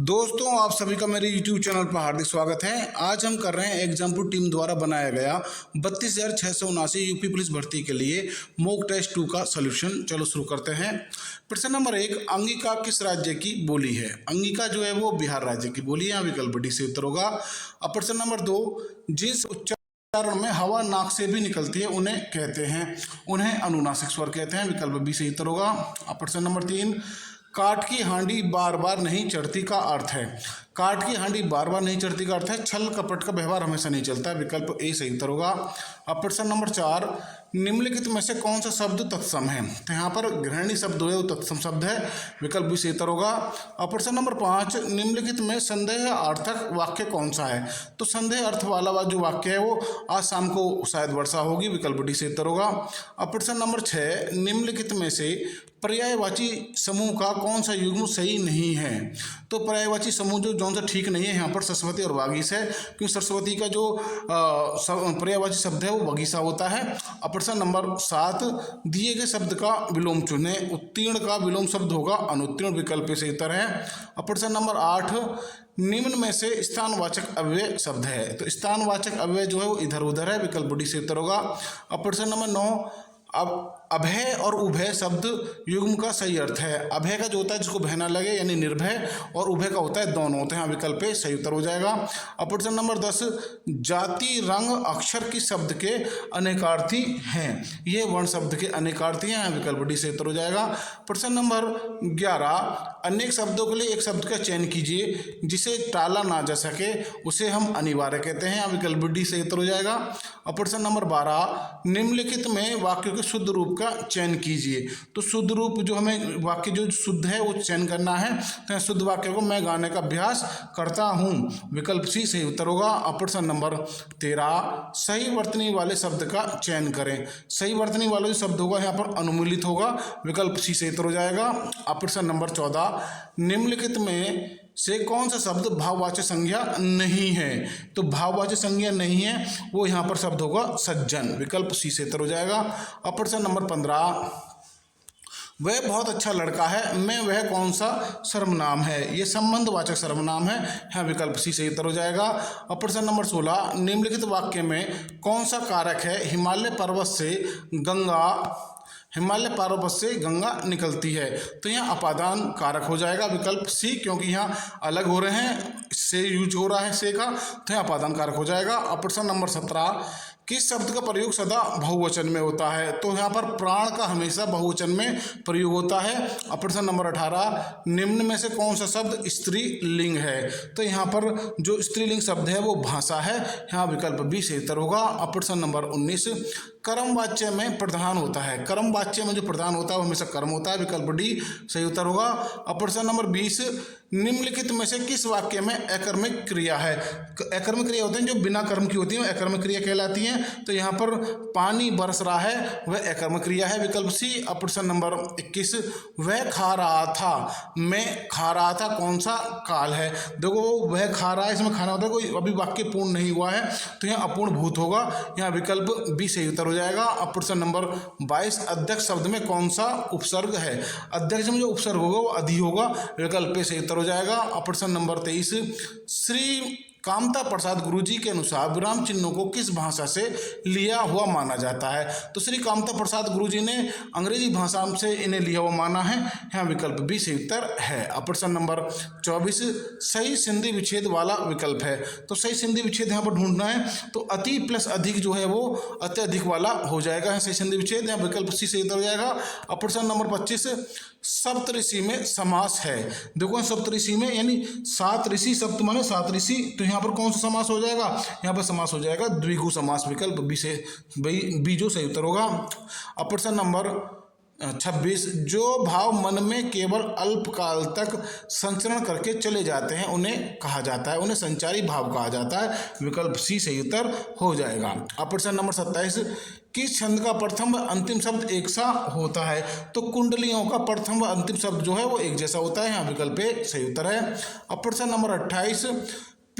दोस्तों, आप सभी का मेरे YouTube चैनल पर हार्दिक स्वागत है। आज हम कर रहे हैं एग्जामपुर टीम द्वारा बनाया गया 32,679 यूपी पुलिस भर्ती के लिए मॉक टेस्ट 2 का सॉल्यूशन। चलो शुरू करते हैं। प्रश्न नंबर 1, अंगिका किस राज्य की बोली है? अंगिका जो है वो बिहार राज्य की बोली है। विकल्प डी से उत्तर होगा। अब प्रश्न नंबर 2, जिस उच्चारण में हवा नाक से भी निकलती है उन्हें कहते हैं, उन्हें अनुनासिक स्वर कहते हैं। विकल्प बी से उत्तर होगा। अब प्रश्न नंबर 3, काठ की हांडी बार बार नहीं चढ़ती का अर्थ है? काठ की हांडी बार बार नहीं चढ़ती का अर्थ है छल कपट का व्यवहार हमेशा नहीं चलता। विकल्प ए सही उत्तर होगा। अब प्रश्न नंबर 4, निम्नलिखित में से कौन सा शब्द तत्सम है? तो यहाँ पर गृहिणी शब्द है वो तत्सम शब्द है। विकल्प बी सही उत्तर होगा। अब प्रश्न नंबर 5, निम्नलिखित में संदेह अर्थक वाक्य कौन सा है? तो संदेह अर्थ वाला जो वाक्य है वो आज शाम को शायद वर्षा होगी। विकल्प डी से उत्तर होगा। अब प्रश्न नंबर 6, निम्नलिखित में से पर्यायवाची समूह का कौन सा युग्म सही नहीं है? तो पर्यायवाची समूह जो सा ठीक नहीं है यहाँ पर सरस्वती और वागीश है, क्योंकि सरस्वती का जो पर्यायवाची शब्द है वो बगीचा होता है। अब प्रश्न नंबर 7, दिए गए शब्द का विलोम चुने। उत्तीर्ण का विलोम शब्द होगा अनुत्तीर्ण। विकल्प से उत्तर है। अब प्रश्न नंबर 8, निम्न में से स्थानवाचक अव्यय शब्द है? तो स्थानवाचक अव्यय जो है वो इधर उधर है। विकल्प डी से उत्तर होगा। अब प्रश्न नंबर 9, अब अभय और उभय शब्द युग्म का सही अर्थ है? अभय का जो होता है जिसको भय ना लगे यानी निर्भय, और उभय का होता है दोनों होते हैं। विकल्प सही उत्तर हो जाएगा। अब प्रश्न नंबर 10, जाति रंग अक्षर की शब्द के अनेकार्थी हैं? ये वर्ण शब्द के अनेकार्थी हैं। विकल्प डी से उत्तर हो जाएगा। प्रश्न नंबर 11, अनेक शब्दों के लिए एक शब्द का चयन कीजिए जिसे टाला ना जा सके, उसे हम अनिवार्य कहते हैं। विकल्प डी से उत्तर हो जाएगा। अब प्रश्न नंबर 12, निम्नलिखित में वाक्य के शुद्ध रूप का चयन कीजिए। तो शुद्ध रूप जो हमें वाक्य जो शुद्ध है वो चयन करना है। तो शुद्ध वाक्य को मैं गाने का अभ्यास करता हूँ। विकल्प सी सही उत्तर होगा। अब प्रश्न नंबर 13, सही वर्तनी वाले शब्द का चयन करें। सही वर्तनी वाला जो शब्द होगा यहाँ पर अनुमूलित होगा। विकल्प सी सही उत्तर हो जाएगा। अब प्रश्न नंबर 14, निम्नलिखित में से कौन सा शब्द भाववाचक संज्ञा नहीं है? तो भाववाचक संज्ञा नहीं है वो यहाँ पर शब्द होगा सज्जन। विकल्प सी से उत्तर हो जाएगा। अब प्रश्न नंबर 15, वह बहुत अच्छा लड़का है मैं वह कौन सा सर्वनाम है? ये संबंधवाचक सर्वनाम है। हाँ, विकल्प सी से उत्तर हो जाएगा। अब प्रश्न नंबर 16, निम्नलिखित वाक्य में कौन सा कारक है हिमालय पर्वत से गंगा निकलती है? तो यहाँ अपादान कारक हो जाएगा। विकल्प सी, क्योंकि यहाँ अलग हो रहे हैं, से यूज हो रहा है से का, तो यहाँ अपादान कारक हो जाएगा। अब प्रश्न नंबर 17, किस शब्द का प्रयोग सदा बहुवचन में होता है? तो यहाँ पर प्राण का हमेशा बहुवचन में प्रयोग होता है। अब प्रश्न नंबर 18, निम्न में से कौन सा शब्द स्त्रीलिंग है? तो यहाँ पर जो स्त्रीलिंग शब्द है वो भाषा है। यहाँ विकल्प बी से उत्तर होगा। अब प्रश्न नंबर 19, कर्म वाच्य में प्रधान होता है? कर्म वाच्य में जो प्रधान होता है वो हमेशा कर्म होता है। विकल्प डी सही उत्तर होगा। अब प्रश्न नंबर 20, निम्नलिखित में से किस वाक्य में अकर्मक क्रिया है? अकर्मक क्रिया होते हैं जो बिना कर्म की होती है, अकर्मक क्रिया कहलाती हैं। तो यहाँ पर पानी बरस रहा है वह अकर्मक क्रिया है। विकल्प सी। अब प्रश्न नंबर 21, वह खा रहा था मैं खा रहा था कौन सा काल है? देखो वह खा रहा है, इसमें खाना होता है, कोई अभी वाक्य पूर्ण नहीं हुआ है तो यहाँ अपूर्ण भूत होगा। यहाँ विकल्प बी सही उत्तर हो जाएगा। अब प्रश्न नंबर 22, अध्यक्ष शब्द में कौन सा उपसर्ग है? अध्यक्ष में जो उपसर्ग होगा वो अधि होगा। विकल्प पे सही उत्तर हो जाएगा। अब प्रश्न नंबर 23, श्री कामता प्रसाद गुरुजी के अनुसार विराम चिन्हों को किस भाषा से लिया हुआ माना जाता है? तो श्री कामता प्रसाद गुरुजी ने अंग्रेजी भाषा से इन्हें लिया हुआ माना है। यहाँ विकल्प बी सही उत्तर है। अब प्रश्न नंबर 24, सही संधि विच्छेद वाला विकल्प है? तो सही संधि विच्छेद यहाँ पर ढूंढना है तो अति प्लस अधिक जो है वो अत्यधिक वाला हो जाएगा। सही संधि विच्छेद यहाँ विकल्प सी सही उत्तर हो जाएगा। अब प्रश्न नंबर 25, सप्तऋषि में समास है? देखो सप्तऋषि में यानी 7 ऋषि, सप्त माने 7 ऋषि, तो यहाँ पर कौन सा समास हो जाएगा? यहाँ पर समास हो जाएगा द्विगु समास। विकल्प बी से बी जो सही उत्तर होगा। अब प्रश्न नंबर 26, जो भाव मन में केवल अल्पकाल तक संचरण करके चले जाते हैं उन्हें कहा जाता है, उन्हें संचारी भाव कहा जाता है। विकल्प सी सही उत्तर हो जाएगा। अब प्रश्न नंबर 27, किस छंद का प्रथम व अंतिम शब्द एक सा होता है? तो कुंडलियों का प्रथम व अंतिम शब्द जो है वो एक जैसा होता है। यहाँ विकल्प सही उत्तर है। अब प्रश्न नंबर 28,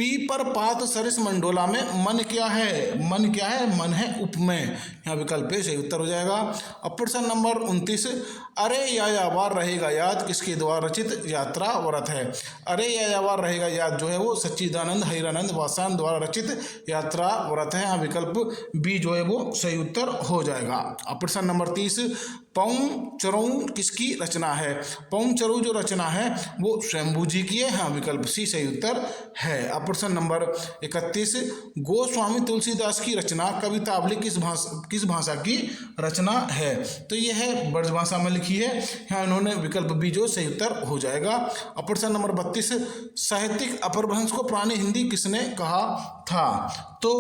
पी पर पात सरिस मंडोला में मन क्या है? मन क्या है? मन है उपमेय। यहाँ विकल्प ए सही उत्तर हो जाएगा। अब प्रश्न नंबर 29, अरे यायावार रहेगा याद किसके द्वारा रचित यात्रा व्रत है? अरे यायावार रहेगा याद जो है वो सच्चिदानंद हीरानंद वासान द्वारा रचित यात्रा व्रत है। यहाँ विकल्प बी जो है वो सही उत्तर हो जाएगा। अब प्रश्न नंबर 30, पौं चरऊ किसकी रचना है? पौं चरऊ जो रचना है वो स्वयंभू जी की है। हाँ विकल्प सी सही उत्तर है। अब प्रश्न नंबर 31, गोस्वामी तुलसीदास की रचना कवितावली किस भाषा की रचना है? तो यह है ब्रज भाषा में लिखी है। यहाँ इन्होंने विकल्प बी जो सही उत्तर हो जाएगा। अब प्रश्न नंबर 32, साहित्यिक अपभ्रंश को पुरानी हिंदी किसने कहा था? तो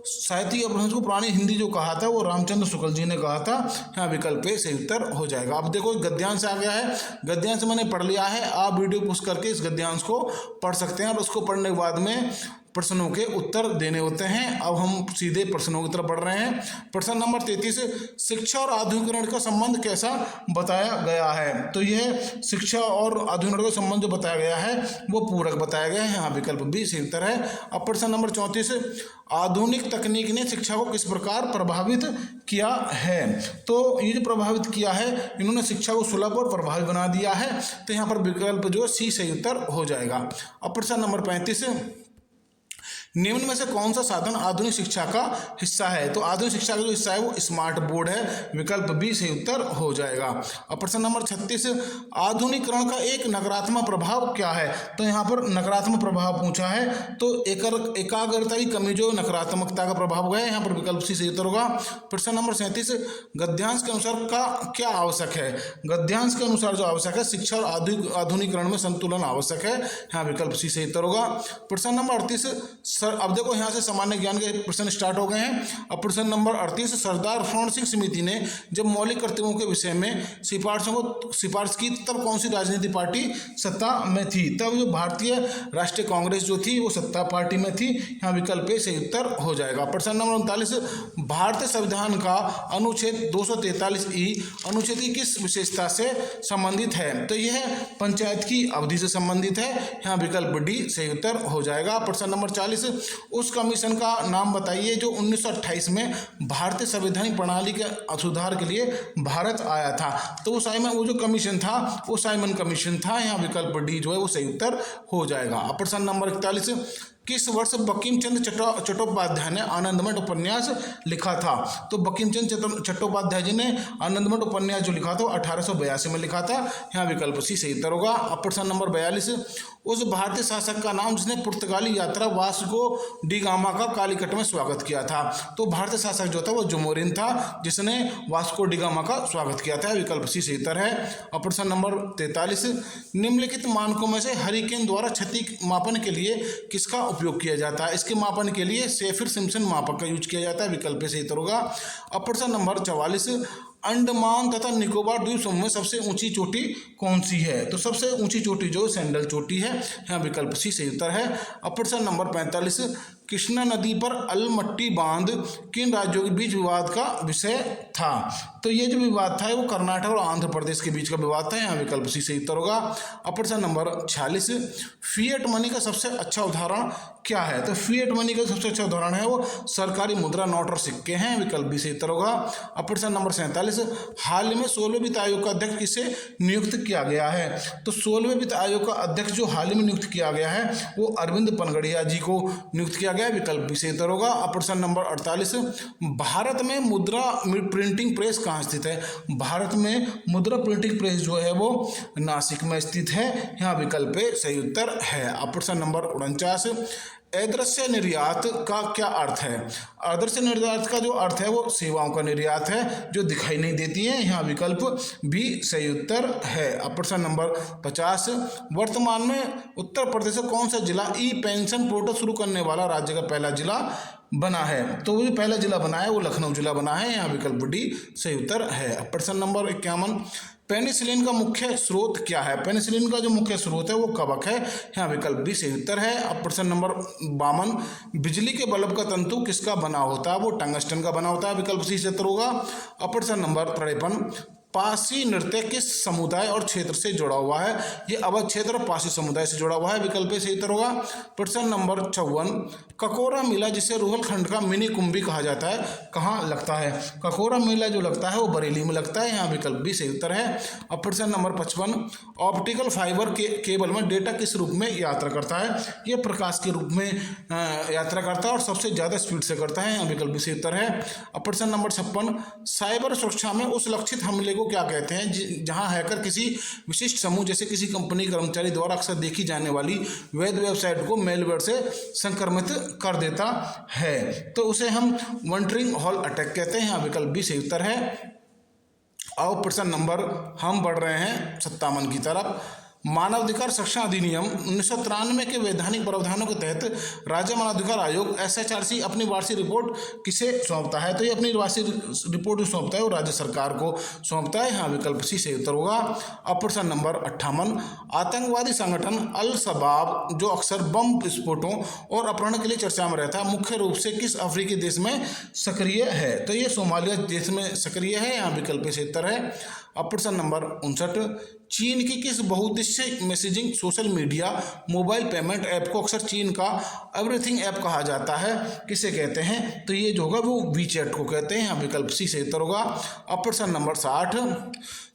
साहित्यिक अपभ्रंश को पुरानी हिंदी जो कहा था वो रामचंद्र शुक्ल जी ने कहा था। यहाँ विकल्प ए सही उत्तर हो जाएगा। अब देखो गद्यांश आ गया है, गद्यांश मैंने पढ़ लिया है। आप वीडियो पॉज करके इस गद्यांश को पढ़ सकते हैं और उसको पढ़ने के बाद में प्रश्नों के उत्तर देने होते हैं। अब हम सीधे प्रश्नों की तरफ बढ़ रहे हैं। प्रश्न नंबर 33, शिक्षा और आधुनिकीकरण का संबंध कैसा बताया गया है? तो यह शिक्षा और आधुनिकीकरण का संबंध जो बताया गया है वो पूरक बताया गया है। यहाँ विकल्प बी सही उत्तर है। अब प्रश्न नंबर 34, आधुनिक तकनीक ने शिक्षा को किस प्रकार प्रभावित किया है? तो ये जो प्रभावित किया है, इन्होंने शिक्षा को सुलभ और प्रभावी बना दिया है। तो यहाँ पर विकल्प जो सी सही उत्तर हो जाएगा। अब प्रश्न नंबर 35, निम्न में से कौन सा साधन आधुनिक शिक्षा का हिस्सा है? तो आधुनिक शिक्षा का जो हिस्सा है वो स्मार्ट बोर्ड है। विकल्प बी सही उत्तर हो जाएगा। अब प्रश्न नंबर 36, आधुनिकीकरण का एक नकारात्मक प्रभाव क्या है? तो यहाँ पर नकारात्मक प्रभाव पूछा है। तो एकाग्रता की कमी जो नकारात्मकता का प्रभाव है, यहाँ पर विकल्प सी सही उत्तर होगा। प्रश्न नंबर 37, गद्यांश के अनुसार का क्या आवश्यक है? गद्यांश के अनुसार जो आवश्यक है शिक्षा और आधुनिकीकरण में संतुलन आवश्यक है। यहाँ विकल्प सी सही उत्तर होगा। प्रश्न नंबर 38, सर अब देखो यहाँ से सामान्य ज्ञान के प्रश्न स्टार्ट हो गए हैं। अब प्रश्न नंबर 38, सरदार स्वर्ण सिंह समिति ने जब मौलिक कर्तव्यों के विषय में सिफारिश की तब कौन सी राजनीतिक पार्टी सत्ता में थी? तब जो भारतीय राष्ट्रीय कांग्रेस जो थी वो सत्ता पार्टी में थी। यहाँ विकल्प ए सही उत्तर हो जाएगा। प्रश्न नंबर 39, भारतीय संविधान का अनुच्छेद 243 अनुच्छेद की किस विशेषता से संबंधित है? तो यह पंचायत की अवधि से संबंधित है। यहाँ विकल्प डी सही उत्तर हो जाएगा। प्रश्न नंबर 40, उस कमीशन का नाम बताइए जो 1928 में भारतीय संवैधानिक प्रणाली के सुधार के लिए भारत आया था। तो वो जो कमीशन था वो साइमन कमीशन था। यहाँ विकल्प डी जो है वो सही उत्तर हो जाएगा। अब प्रश्न नंबर 41, किस वर्ष बंकिम चंद्र चट्टोपाध्याय ने आनंदमठ उपन्यास लिखा था? तो बंकिम चंद्र चट्टोपाध्याय जी ने आनंदमठ उपन्यास जो लिखा था 1882 में लिखा था। यहाँ विकल्प सी सही उत्तर होगा। अब प्रश्न नंबर 42, उस भारतीय शासक का नाम जिसने पुर्तगाली यात्रा वास्को डी गामा का कालीकट में स्वागत किया था? तो भारतीय शासक जो था वो जुमोरिन था जिसने वास्को डी गामा का स्वागत किया था। विकल्प सी सही उत्तर है। अब प्रश्न नंबर 43, निम्नलिखित मानकों में से हरिकेन द्वारा क्षति मापन के लिए किसका उपयोग किया जाता है? इसके मापन के लिए सेफिर सिम्पसन मापक का यूज किया जाता है। विकल्प सही उत्तर होगा। अब प्रश्न नंबर 44, अंडमान तथा निकोबार द्वीप समूह में सबसे ऊंची चोटी कौन सी है? तो सबसे ऊंची चोटी जो सैंडल चोटी है। यहाँ विकल्प सी सही उत्तर है। अब प्रश्न नंबर 45, कृष्णा नदी पर अलमट्टी बांध किन राज्यों के बीच विवाद का विषय था? तो ये जो विवाद था वो कर्नाटक और आंध्र प्रदेश के बीच का विवाद था। यहाँ विकल्प सी सही उत्तर होगा। अब प्रश्न नंबर 46, फिएट मनी का सबसे अच्छा उदाहरण क्या है? तो फिएट मनी का सबसे अच्छा उदाहरण है वो सरकारी मुद्रा नोट और सिक्के हैं। विकल्प बी सही उत्तर होगा। अब प्रश्न नंबर 47, हाल ही में 16वें वित्त आयोग का अध्यक्ष किसे नियुक्त किया गया है? तो 16वें वित्त आयोग का अध्यक्ष जो हाल ही में नियुक्त किया गया है वो अरविंद पनगड़िया जी को नियुक्त किया गया। विकल्प बी सही उत्तर होगा। अब प्रश्न नंबर 48, भारत में मुद्रा प्रिंटिंग प्रेस कहाँ स्थित है? भारत में मुद्रा प्रिंटिंग प्रेस जो है वो नासिक में स्थित है। यहाँ विकल्प सही उत्तर है। अब प्रश्न नंबर 49, अदृश्य निर्यात का क्या अर्थ है? अदृश्य निर्यात का जो अर्थ है वो सेवाओं का निर्यात है जो दिखाई नहीं देती है। यहाँ विकल्प बी सही उत्तर है। अब प्रश्न नंबर 50, वर्तमान में उत्तर प्रदेश का कौन सा जिला ई पेंशन पोर्टल शुरू करने वाला राज्य का पहला जिला बना है? तो वो जो पहला जिला बना है वो लखनऊ जिला बना है। यहाँ विकल्प डी सही उत्तर है। अब प्रश्न नंबर 51, पेनिसिलिन का मुख्य स्रोत क्या है? पेनिसिलिन का जो मुख्य स्रोत है वो कवक है। यहाँ विकल्प बी सही उत्तर है। अब प्रश्न नंबर 52, बिजली के बल्ब का तंतु किसका बना होता है? वो टंगस्टन का बना होता है। विकल्प सी सही उत्तर होगा। अब प्रश्न नंबर 53, पासी नृत्य किस समुदाय और क्षेत्र से जुड़ा हुआ है? ये अवध क्षेत्र और पासी समुदाय से जुड़ा हुआ है, विकल्प सही उत्तर होगा। प्रश्न नंबर 54, ककोरा मेला जिसे रोहलखंड का मिनी कुंभ भी कहा जाता है, कहाँ लगता है? ककोरा मेला जो लगता है वो बरेली में लगता है, यहाँ विकल्प भी सही उत्तर है। अब प्रश्न नंबर 55, ऑप्टिकल फाइबर केबल में डेटा किस रूप में यात्रा करता है? ये प्रकाश के रूप में यात्रा करता है और सबसे ज़्यादा स्पीड से करता है, यहाँ विकल्प भी सही उत्तर है। अब प्रश्न नंबर 56, साइबर सुरक्षा में उस लक्षित हमले को क्या कहते हैं जहां हैकर किसी विशिष्ट समूह जैसे किसी कंपनी कर्मचारी द्वारा अक्सर देखी जाने वाली वैध वेबसाइट को मेलवेयर से संक्रमित कर देता है? तो उसे हम वंडरिंग हॉल अटैक कहते हैं, यहाँ विकल्प भी सही उत्तर है। और प्रश्न नंबर हम बढ़ रहे हैं 57 की तरफ। मानवाधिकार संरक्षण अधिनियम 1993 के वैधानिक प्रावधानों के तहत राज्य मानवाधिकार आयोग SHRC अपनी वार्षिक रिपोर्ट किसे सौंपता है? तो ये अपनी वार्षिक रिपोर्ट जो सौंपता है वो राज्य सरकार को सौंपता है, यहाँ विकल्प सी सही उत्तर होगा। अब प्रश्न नंबर 58, आतंकवादी संगठन अल शबाब जो अक्सर बम विस्फोटों और अपहरण के लिए चर्चा में रहता है, मुख्य रूप से किस अफ्रीकी देश में सक्रिय है? तो ये सोमालिया देश में सक्रिय है, यहाँ विकल्प सही उत्तर है। अब प्रश्न नंबर 59, चीन की किस बहुउद्देश्यीय messaging social media mobile payment app को अक्सर चीन का एवरीथिंग ऐप कहा जाता है, किसे कहते हैं? तो ये जो होगा वो वीचैट को कहते हैं, यहाँ विकल्प सी सही उत्तर होगा। अब प्रश्न नंबर 60,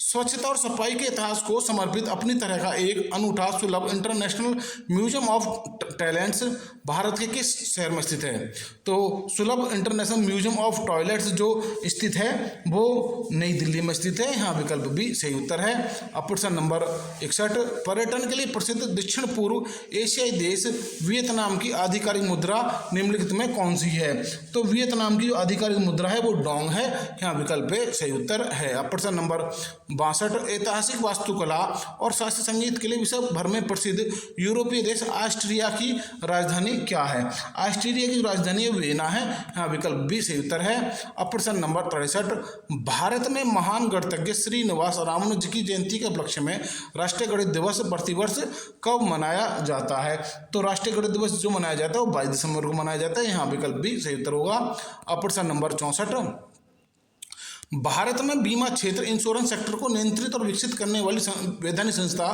स्वच्छता और सफाई के इतिहास को समर्पित अपनी तरह का एक अनूठा सुलभ international museum of talents Bharat के किस शहर में स्थित है? तो सुलभ इंटरनेशनल म्यूजियम ऑफ टॉयलेट्स जो स्थित है वो नई दिल्ली में स्थित है, यहाँ विकल्प भी सही उत्तर है। अब प्रश्न नंबर 61, पर्यटन के लिए प्रसिद्ध दक्षिण पूर्व एशियाई देश वियतनाम की आधिकारिक मुद्रा निम्नलिखित में कौन सी है? तो वियतनाम की जो आधिकारिक मुद्रा है वो डोंग है, यहाँ विकल्प सही उत्तर है। अब प्रश्न नंबर 62, ऐतिहासिक वास्तुकला और शास्त्रीय संगीत के लिए विश्व भर में प्रसिद्ध यूरोपीय देश ऑस्ट्रिया की राजधानी क्या है? ऑस्ट्रिया की राजधानी वियना है, यहाँ विकल्प भी सही उत्तर है। अब प्रश्न नंबर 63, भारत में महान गणितज्ञ श्रीनिवास रामानुज की जयंती के उपलक्ष्य में राष्ट्रीय गणित दिवस प्रतिवर्ष कब मनाया जाता है? तो राष्ट्रीय गणित दिवस जो मनाया जाता है वो 22 दिसंबर को मनाया जाता है, यहाँ विकल्प भी सही उत्तर होगा। अब प्रश्न नंबर 64, भारत में बीमा क्षेत्र इंश्योरेंस सेक्टर को नियंत्रित और विकसित करने वाली वैधानिक संस्था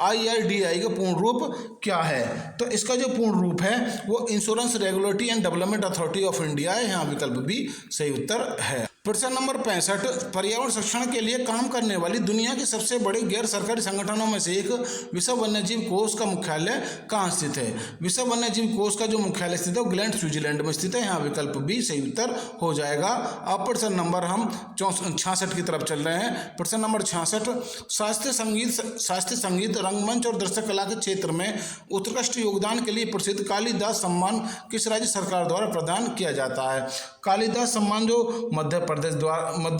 IRDAI का पूर्ण रूप क्या है? तो इसका जो पूर्ण रूप है वो insurance regulatory and development authority of India है, यहाँ विकल्प भी सही उत्तर है। प्रश्न नंबर 65, पर्यावरण संरक्षण के लिए काम करने वाली दुनिया के सबसे बड़े गैर सरकारी संगठनों में से एक विश्व वन्यजीव कोष का मुख्यालय कहाँ स्थित है? विश्व वन्यजीव कोष का जो मुख्यालय स्थित है वो ग्लैंड स्विट्जरलैंड में स्थित है, यहाँ विकल्प भी सही उत्तर हो जाएगा। अब प्रश्न नंबर हम 66 की तरफ चल रहे हैं। प्रश्न नंबर 66, शास्त्रीय संगीत रंगमंच और दर्शक कला के क्षेत्र में उत्कृष्ट योगदान के लिए प्रसिद्ध कालिदास सम्मान किस राज्य सरकार द्वारा प्रदान किया जाता है? कालिदास सम्मान जो मध्य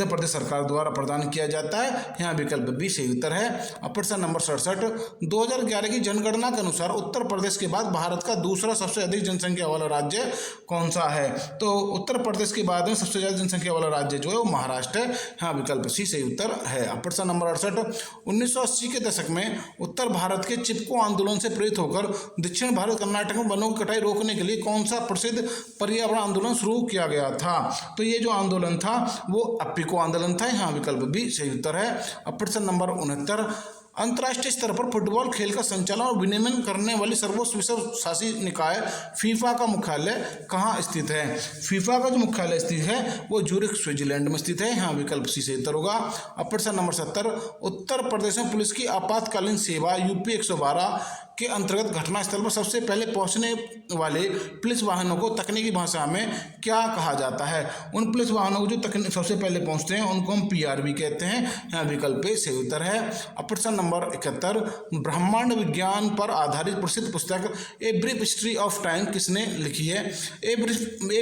प्रदेश सरकार द्वारा प्रदान किया जाता है, यहाँ विकल्प भी सही उत्तर है। अब प्रश्न नंबर 67, 2011 की जनगणना के अनुसार उत्तर प्रदेश के बाद भारत का दूसरा सबसे अधिक जनसंख्या वाला राज्य कौन सा है? तो उत्तर प्रदेश के बाद में सबसे ज्यादा जनसंख्या वाला राज्य जो है वो महाराष्ट्र है, यहाँ विकल्प सी सही उत्तर है। अब प्रश्न नंबर 68, 1980 के दशक में उत्तर भारत के चिपको आंदोलन से प्रेरित होकर दक्षिण भारत कर्नाटक में वनों की कटाई रोकने के लिए कौन सा प्रसिद्ध पर्यावरण आंदोलन शुरू किया गया था? तो ये जो आंदोलन था वो अप्पिको आंदोलन था, यहाँ विकल्प भी सही उत्तर है। अब प्रश्न नंबर 69, अंतर्राष्ट्रीय स्तर पर फुटबॉल खेल का संचालन और विनियमन करने वाली सर्वोच्च विश्व शासी निकाय फीफा का मुख्यालय कहाँ स्थित है? फीफा का जो मुख्यालय स्थित है वो ज्यूरिख स्विट्जरलैंड में स्थित है, यहाँ विकल्प सी सही उत्तर होगा। अब प्रश्न नंबर 70, उत्तर प्रदेश में पुलिस की आपातकालीन सेवा UP 112 के अंतर्गत घटनास्थल पर सबसे पहले पहुंचने वाले पुलिस वाहनों को तकनीकी भाषा में क्या कहा जाता है? उन पुलिस वाहनों को जो सबसे पहले पहुंचते हैं उनको हम PRV कहते हैं, यहाँ विकल्प सही उत्तर है। अब प्रश्न नंबर 71, ब्रह्मांड विज्ञान पर आधारित प्रसिद्ध पुस्तक a brief history of time किसने लिखी है? A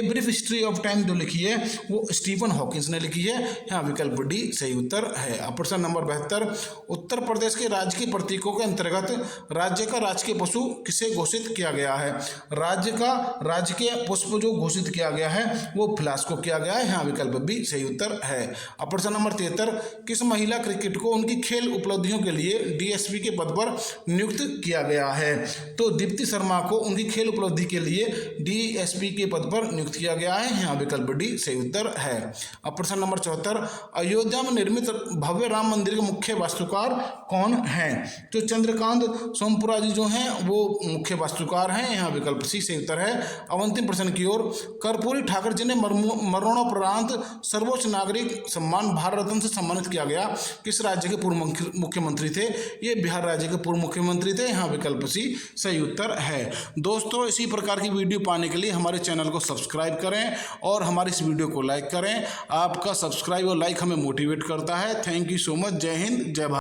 brief history of time जो लिखी है वो स्टीफन हॉकिंस ने लिखी है, यहाँ विकल्प D सही उत्तर है। अब प्रश्न नंबर 72, उत्तर प्रदेश के राजकीय प्रतीकों के अंतर्गत राज्य का राजकीय पशु किसे घोषित किया गया है? राज्य का राजकीय पुष्प जो घोषित किया गया है वो फिलास को किया गया है। यहाँ विकल्प बी सही उत्तर है। अब प्रश्न नंबर 73, किस महिला क्रिकेट को उनकी खेल उपलब्धियों के लिए डीएसपी के पद पर नियुक्त किया गया है? तो दीप्ति शर्मा को उनकी खेल उपलब्धि के लिए डीएसपी के पद पर नियुक्त किया गया है। यहाँ विकल्प डी सही उत्तर है। अब प्रश्न नंबर 74, अयोध्या में निर्मित भव्य राम मंदिर के मुख्य वास्तुकार कौन हैं? तो चंद्रकांत सोमपुरा जी जो हैं वो मुख्य वास्तुकार हैं। यहाँ विकल्प सी सही उत्तर है। अब अंतिम प्रश्न की ओर, कर्पूरी ठाकुर जी ने मरणोपरांत सर्वोच्च नागरिक सम्मान भारत रत्न से सम्मानित किया गया, किस राज्य के पूर्व मुख्यमंत्री थे? ये बिहार राज्य के पूर्व मुख्यमंत्री थे। यहाँ विकल्प सी सही उत्तर है। दोस्तों, इसी प्रकार की वीडियो पाने के लिए हमारे चैनल को सब्सक्राइब करें और हमारी इस वीडियो को लाइक करें। आपका सब्सक्राइब और लाइक हमें मोटिवेट करता है। Thank you so much. जय हिंद, जय भारत।